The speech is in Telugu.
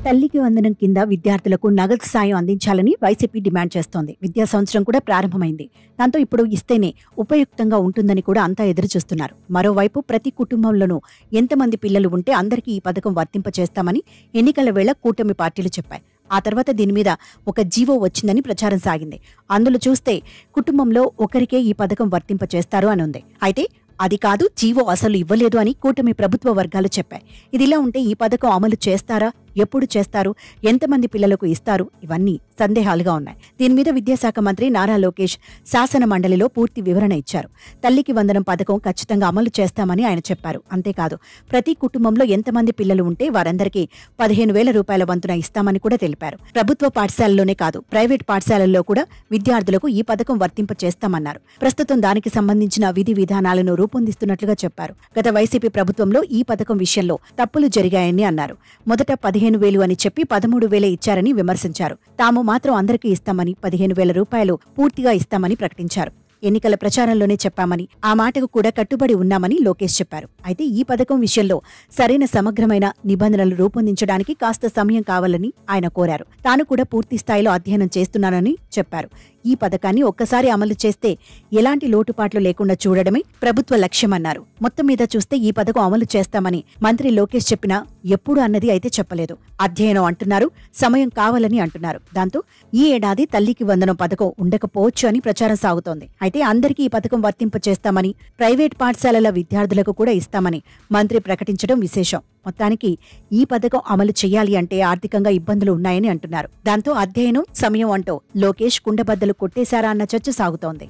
తల్లికి వందనం కింద విద్యార్థులకు నగదు సాయం అందించాలని వైసీపీ డిమాండ్ చేస్తోంది. విద్యా సంవత్సరం కూడా ప్రారంభమైంది. దాంతో ఇప్పుడు ఇస్తేనే ఉపయుక్తంగా ఉంటుందని కూడా అంతా ఎదురుచూస్తున్నారు. మరోవైపు ప్రతి కుటుంబంలోనూ ఎంతమంది పిల్లలు ఉంటే అందరికీ ఈ పథకం వర్తింపచేస్తామని ఎన్నికల వేళ కూటమి పార్టీలు చెప్పాయి. ఆ తర్వాత దీని మీద ఒక జీవో వచ్చిందని ప్రచారం సాగింది. అందులో చూస్తే కుటుంబంలో ఒకరికే ఈ పథకం వర్తింపచేస్తారు అని ఉంది. అయితే అది కాదు, జీవో అసలు ఇవ్వలేదు అని కూటమి ప్రభుత్వ వర్గాలు చెప్పాయి. ఇదిలా ఉంటే ఈ పథకం అమలు చేస్తారా, ఎప్పుడు చేస్తారు, ఎంతమంది పిల్లలకు ఇస్తారు, ఇవన్నీ సందేహాలుగా ఉన్నాయి. దీని మీద విద్యాశాఖ మంత్రి నారా లోకేష్ శాసన మండలిలో పూర్తి వివరణ ఇచ్చారు. తల్లికి వందనం పథకం ఖచ్చితంగా అమలు చేస్తామని ఆయన చెప్పారు. అంతేకాదు, ప్రతి కుటుంబంలో ఎంతమంది పిల్లలు ఉంటే వారందరికీ 15,000 రూపాయల వంతున ఇస్తామని కూడా తెలిపారు. ప్రభుత్వ పాఠశాలలోనే కాదు, ప్రైవేట్ పాఠశాలల్లో కూడా విద్యార్థులకు ఈ పథకం వర్తింప చేస్తామన్నారు. ప్రస్తుతం దానికి సంబంధించిన విధి విధానాలను రూపొందిస్తున్నట్లుగా చెప్పారు. గత వైసీపీ ప్రభుత్వంలో ఈ పథకం విషయంలో తప్పులు జరిగాయని అన్నారు. మొదట 15,000 అని చెప్పి 13,000 ఇచ్చారని విమర్శించారు. తాము మాత్రం అందరికీ ఇస్తామని 15,000 రూపాయలు పూర్తిగా ఇస్తామని ప్రకటించారు. ఎన్నికల ప్రచారంలోనే చెప్పామని, ఆ మాటకు కూడా కట్టుబడి ఉన్నామని లోకేష్ చెప్పారు. అయితే ఈ పథకం విషయంలో సరైన సమగ్రమైన నిబంధనలు రూపొందించడానికి కాస్త సమయం కావాలని ఆయన కోరారు. తాను కూడా పూర్తి స్థాయిలో అధ్యయనం చేస్తున్నానని చెప్పారు. ఈ పథకాన్ని ఒక్కసారి అమలు చేస్తే ఎలాంటి లోటుపాట్లు లేకుండా చూడడమే ప్రభుత్వ లక్ష్యమన్నారు. మొత్తం మీద చూస్తే ఈ పథకం అమలు చేస్తామని మంత్రి లోకేష్ చెప్పినా ఎప్పుడు అన్నది అయితే చెప్పలేదు. అధ్యయనం అంటున్నారు, సమయం కావాలని అంటున్నారు. దాంతో ఈ ఏడాది తల్లికి వందనం పథకం ఉండకపోవచ్చు అని ప్రచారం సాగుతోంది. అయితే అందరికీ ఈ పథకం వర్తింప చేస్తామని, ప్రైవేట్ పాఠశాలల విద్యార్థులకు కూడా ఇస్తామని మంత్రి ప్రకటించడం విశేషం. మొత్తానికి ఈ పథకం అమలు చేయాలి అంటే ఆర్థికంగా ఇబ్బందులు ఉన్నాయని అంటున్నారు. దాంతో అధ్యయనం, సమయం అంటూ లోకేష్ కుండబద్దలు కొట్టేశారా అన్న చర్చ సాగుతోంది.